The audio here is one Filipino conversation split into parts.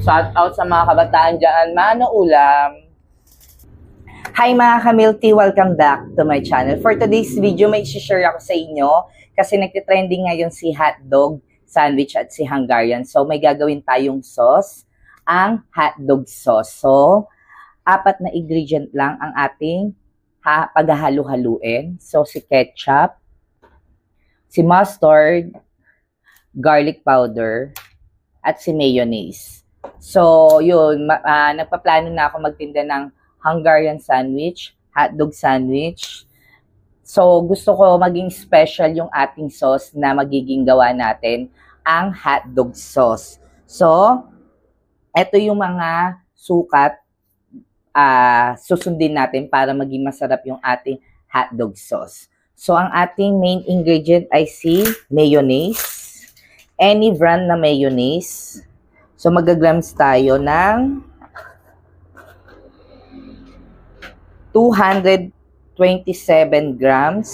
Shout out sa mga kabataan dyan. Mano ulam? Hi mga kamilty! Welcome back to my channel. For today's video, may share ako sa inyo kasi nagtitrending ngayon si hotdog sandwich at si Hungarian. So may gagawin tayong sauce, ang hotdog sauce. So, 4 na ingredient lang ang ating paghahalo-haluin. So si ketchup, si mustard, garlic powder, at si mayonnaise. So, yun, nagpaplano na ako magtinda ng Hungarian sandwich, hotdog sandwich. So, gusto ko maging special yung ating sauce na magiging gawa natin, ang hotdog sauce. So, eto yung mga sukat susundin natin para maging masarap yung ating hotdog sauce. So, ang ating main ingredient ay si mayonnaise. Any brand na mayonnaise. So, magagrams tayo ng 227 grams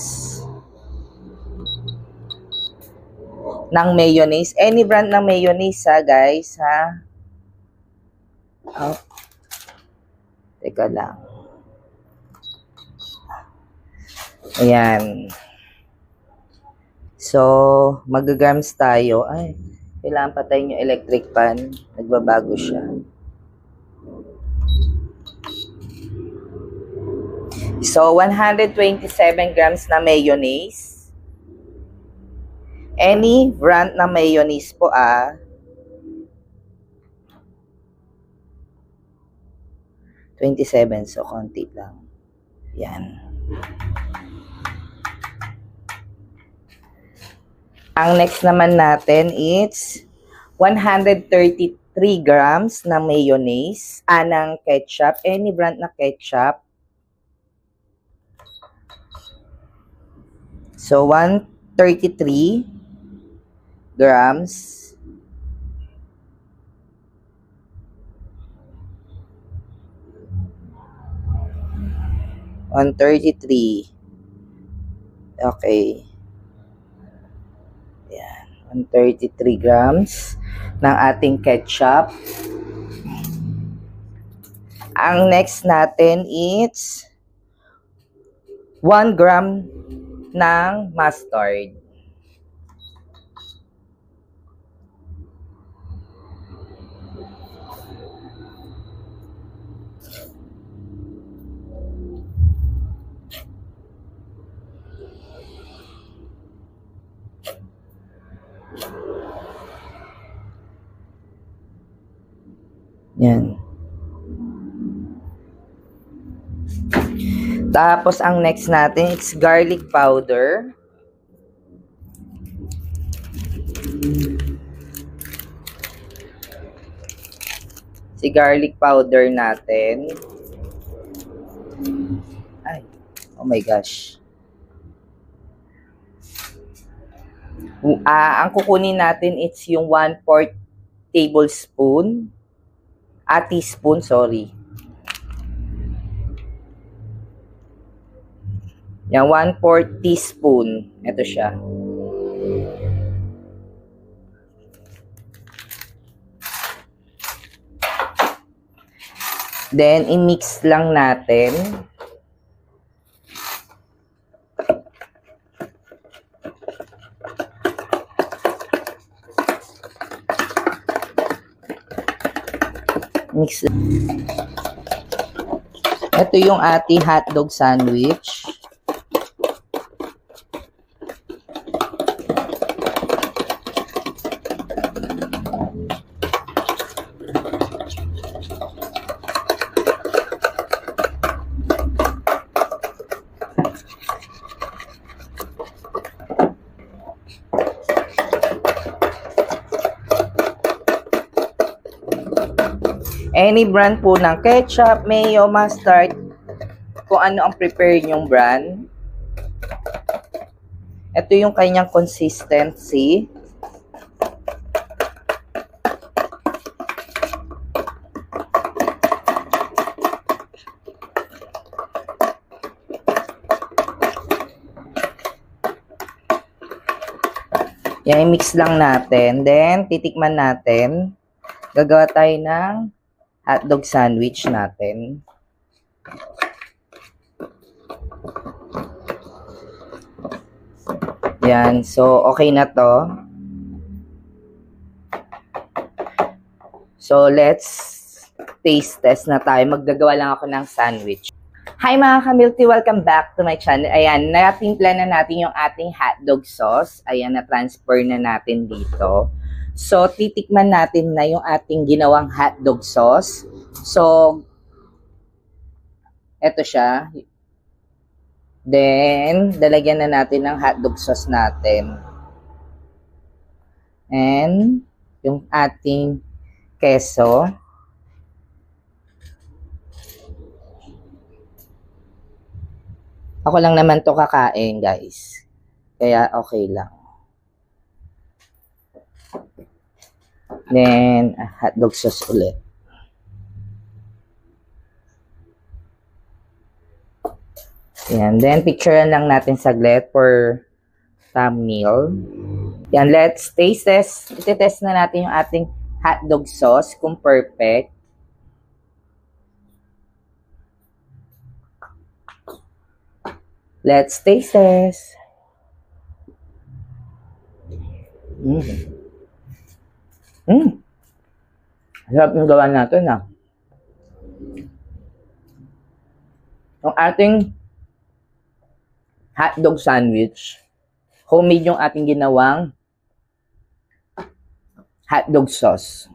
ng mayonnaise. Any brand ng mayonnaise ha, guys, ha. Oh. Teka lang. Ayan. So, magagrams tayo. Ay, kailangan patayin yung electric pan. Nagbabago siya. So, 127 grams na mayonnaise. Any brand na mayonnaise po 27. So, konti lang. Yan. Ang next naman natin is 133 grams na mayonnaise, ng ketchup, any brand na ketchup. So, 133 grams. Okay. 133 grams ng ating ketchup. Ang next natin is 1 gram ng mustard. Yan. Tapos, ang next natin is garlic powder. Si garlic powder natin. Ay, oh my gosh. Ang kukunin natin, it's yung 1/4 tablespoon. Teaspoon, sorry. Yan, 1/4 teaspoon. Ito siya. Then, i-mix lang natin. Mix. Ito yung ating hotdog sandwich. Any brand po ng ketchup, mayo, mustard, kung ano ang prepare nyong brand. Ito yung kanyang consistency. Yan, i-mix lang natin. Then, titikman natin. Gagawa tayo ng hotdog sandwich natin. Yan. So, okay na to. So, let's taste test na tayo. Maggagawa lang ako ng sandwich. Hi mga ka-Milty! Welcome back to my channel. Ayan, natimpla na natin yung ating hotdog sauce. Ayan, na-transfer na natin dito. So, titikman natin na yung ating ginawang hotdog sauce. So, eto siya. Then, dalagyan na natin ng hotdog sauce natin. And, yung ating keso. Ako lang naman to kakain, guys. Kaya okay lang. Then, hotdog sauce ulit. Yan. Then, picturean lang natin saglit for thumbnail. Yan. Let's taste test. Iti-test na natin yung ating hotdog sauce kung perfect. Let's taste test. Sarap yung gawa natin, ah. Yung ating hotdog sandwich, homemade yung ating ginawang hotdog sauce.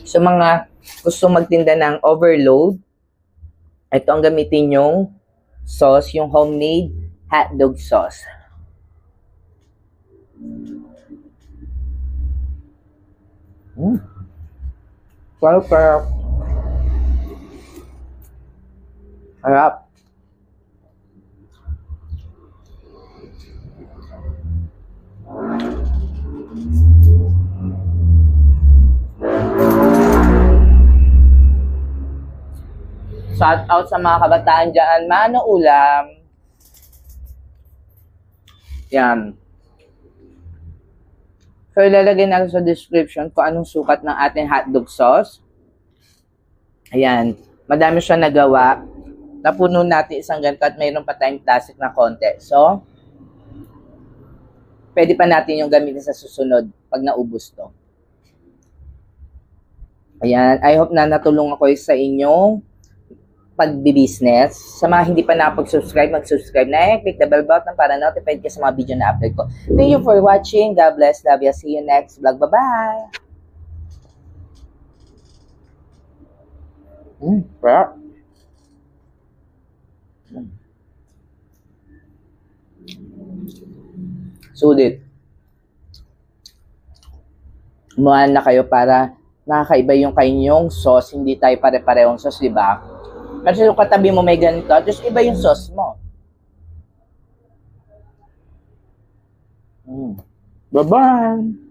So, mga gusto magtinda ng overload, ito ang gamitin yung sauce, yung homemade hotdog sauce. Perfect. Harap. Shout out sa mga kabataan dyan. Mano ulam. Yan. So, ilalagay natin sa description kung anong sukat ng ating hotdog sauce. Ayan. Madami siya nagawa. Napuno natin isang ganito at mayroon pa tayong plastic na konti. So, pwede pa natin yung gamitin sa susunod pag naubos to. Ayan. I hope na natulong ako sa inyong pagbi-business. Sa mga hindi pa nakapag-subscribe, mag-subscribe na. Click the bell button para notified ka sa mga video na upload ko. Thank you for watching. God bless. Love you. See you next vlog. Bye-bye. Sulit. Umuhan na kayo para nakakaiba yung kanyang sauce. Hindi tayo pare-parehong sauce, di ba? Kasi yung katabi mo may ganito, tapos iba yung sauce mo. Bye-bye!